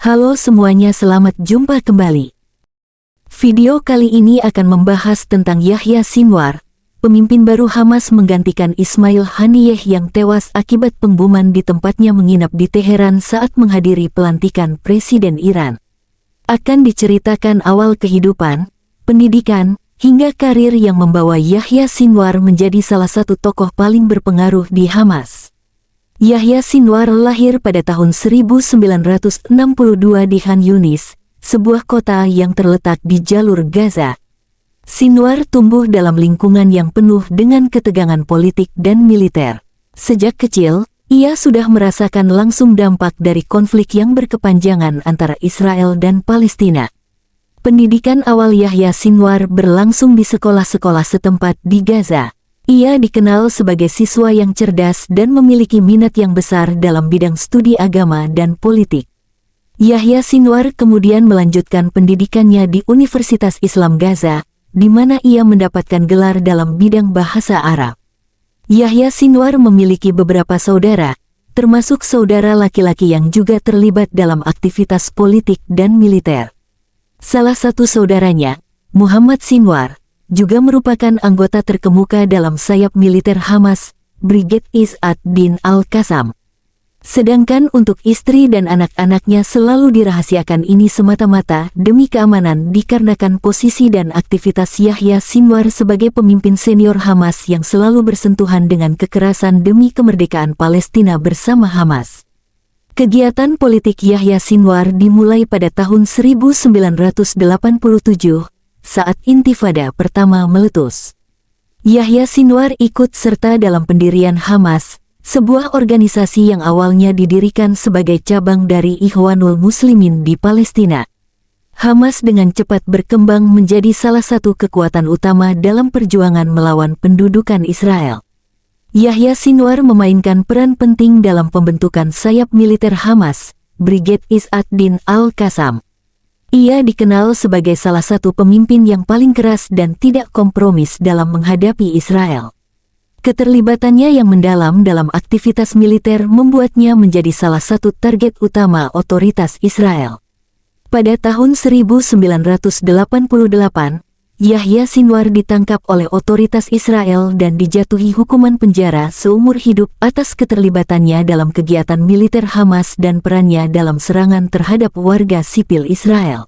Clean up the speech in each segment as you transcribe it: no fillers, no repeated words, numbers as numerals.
Halo semuanya, selamat jumpa kembali. Video kali ini akan membahas tentang Yahya Sinwar, pemimpin baru Hamas menggantikan Ismail Haniyeh yang tewas akibat pemboman di tempatnya menginap di Teheran saat menghadiri pelantikan Presiden Iran. Akan diceritakan awal kehidupan, pendidikan, hingga karir yang membawa Yahya Sinwar menjadi salah satu tokoh paling berpengaruh di Hamas. Yahya Sinwar lahir pada tahun 1962 di Khan Yunis, sebuah kota yang terletak di jalur Gaza. Sinwar tumbuh dalam lingkungan yang penuh dengan ketegangan politik dan militer. Sejak kecil, ia sudah merasakan langsung dampak dari konflik yang berkepanjangan antara Israel dan Palestina. Pendidikan awal Yahya Sinwar berlangsung di sekolah-sekolah setempat di Gaza. Ia dikenal sebagai siswa yang cerdas dan memiliki minat yang besar dalam bidang studi agama dan politik. Yahya Sinwar kemudian melanjutkan pendidikannya di Universitas Islam Gaza, di mana ia mendapatkan gelar dalam bidang bahasa Arab. Yahya Sinwar memiliki beberapa saudara, termasuk saudara laki-laki yang juga terlibat dalam aktivitas politik dan militer. Salah satu saudaranya, Muhammad Sinwar, juga merupakan anggota terkemuka dalam sayap militer Hamas, Brigade Izz ad-Din al-Qassam. Sedangkan untuk istri dan anak-anaknya selalu dirahasiakan ini semata-mata demi keamanan dikarenakan posisi dan aktivitas Yahya Sinwar sebagai pemimpin senior Hamas yang selalu bersentuhan dengan kekerasan demi kemerdekaan Palestina bersama Hamas. Kegiatan politik Yahya Sinwar dimulai pada tahun 1987, saat Intifada pertama meletus. Yahya Sinwar ikut serta dalam pendirian Hamas, sebuah organisasi yang awalnya didirikan sebagai cabang dari Ikhwanul Muslimin di Palestina. Hamas dengan cepat berkembang menjadi salah satu kekuatan utama dalam perjuangan melawan pendudukan Israel. Yahya Sinwar memainkan peran penting dalam pembentukan sayap militer Hamas, Brigade Izz ad-Din al-Qassam. Ia dikenal sebagai salah satu pemimpin yang paling keras dan tidak kompromis dalam menghadapi Israel. Keterlibatannya yang mendalam dalam aktivitas militer membuatnya menjadi salah satu target utama otoritas Israel. Pada tahun 1988, Yahya Sinwar ditangkap oleh otoritas Israel dan dijatuhi hukuman penjara seumur hidup atas keterlibatannya dalam kegiatan militer Hamas dan perannya dalam serangan terhadap warga sipil Israel.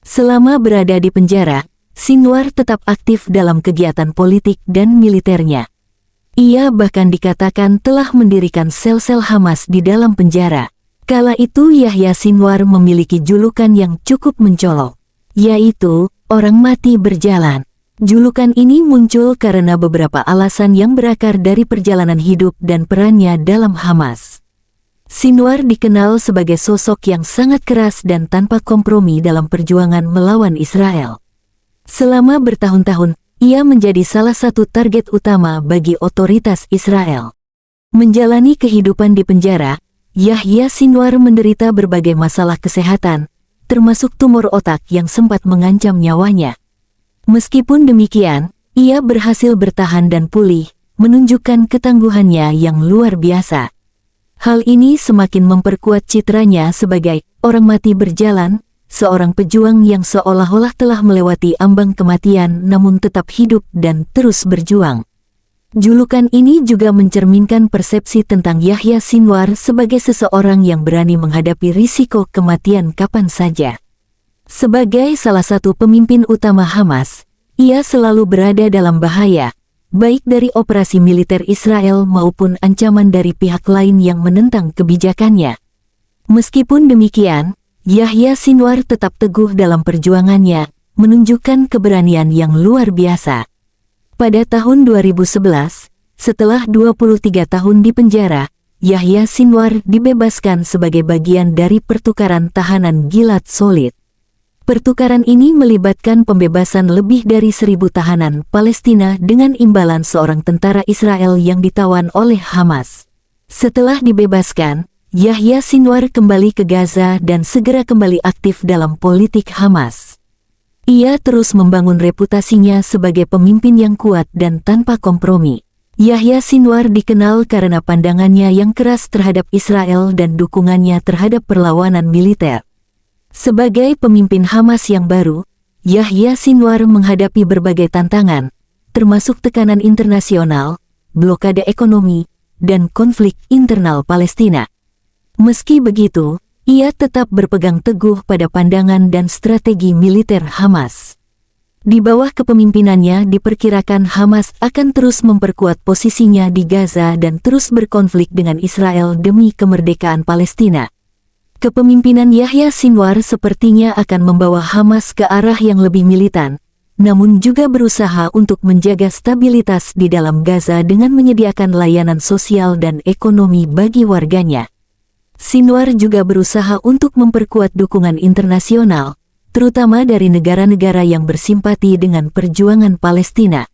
Selama berada di penjara, Sinwar tetap aktif dalam kegiatan politik dan militernya. Ia bahkan dikatakan telah mendirikan sel-sel Hamas di dalam penjara. Kala itu Yahya Sinwar memiliki julukan yang cukup mencolok, yaitu orang mati berjalan. Julukan ini muncul karena beberapa alasan yang berakar dari perjalanan hidup dan perannya dalam Hamas. Sinwar dikenal sebagai sosok yang sangat keras dan tanpa kompromi dalam perjuangan melawan Israel. Selama bertahun-tahun, ia menjadi salah satu target utama bagi otoritas Israel. Menjalani kehidupan di penjara, Yahya Sinwar menderita berbagai masalah kesehatan, termasuk tumor otak yang sempat mengancam nyawanya. Meskipun demikian, ia berhasil bertahan dan pulih, menunjukkan ketangguhannya yang luar biasa. Hal ini semakin memperkuat citranya sebagai orang mati berjalan, seorang pejuang yang seolah-olah telah melewati ambang kematian namun tetap hidup dan terus berjuang. Julukan ini juga mencerminkan persepsi tentang Yahya Sinwar sebagai seseorang yang berani menghadapi risiko kematian kapan saja. Sebagai salah satu pemimpin utama Hamas, ia selalu berada dalam bahaya, baik dari operasi militer Israel maupun ancaman dari pihak lain yang menentang kebijakannya. Meskipun demikian, Yahya Sinwar tetap teguh dalam perjuangannya, menunjukkan keberanian yang luar biasa. Pada tahun 2011, setelah 23 tahun di penjara, Yahya Sinwar dibebaskan sebagai bagian dari pertukaran tahanan Gilad Shalit. Pertukaran ini melibatkan pembebasan lebih dari 1.000 tahanan Palestina dengan imbalan seorang tentara Israel yang ditawan oleh Hamas. Setelah dibebaskan, Yahya Sinwar kembali ke Gaza dan segera kembali aktif dalam politik Hamas. Ia terus membangun reputasinya sebagai pemimpin yang kuat dan tanpa kompromi. Yahya Sinwar dikenal karena pandangannya yang keras terhadap Israel dan dukungannya terhadap perlawanan militer. Sebagai pemimpin Hamas yang baru, Yahya Sinwar menghadapi berbagai tantangan, termasuk tekanan internasional, blokade ekonomi, dan konflik internal Palestina. Meski begitu, ia tetap berpegang teguh pada pandangan dan strategi militer Hamas. Di bawah kepemimpinannya diperkirakan Hamas akan terus memperkuat posisinya di Gaza dan terus berkonflik dengan Israel demi kemerdekaan Palestina. Kepemimpinan Yahya Sinwar sepertinya akan membawa Hamas ke arah yang lebih militan, namun juga berusaha untuk menjaga stabilitas di dalam Gaza dengan menyediakan layanan sosial dan ekonomi bagi warganya. Sinwar juga berusaha untuk memperkuat dukungan internasional, terutama dari negara-negara yang bersimpati dengan perjuangan Palestina.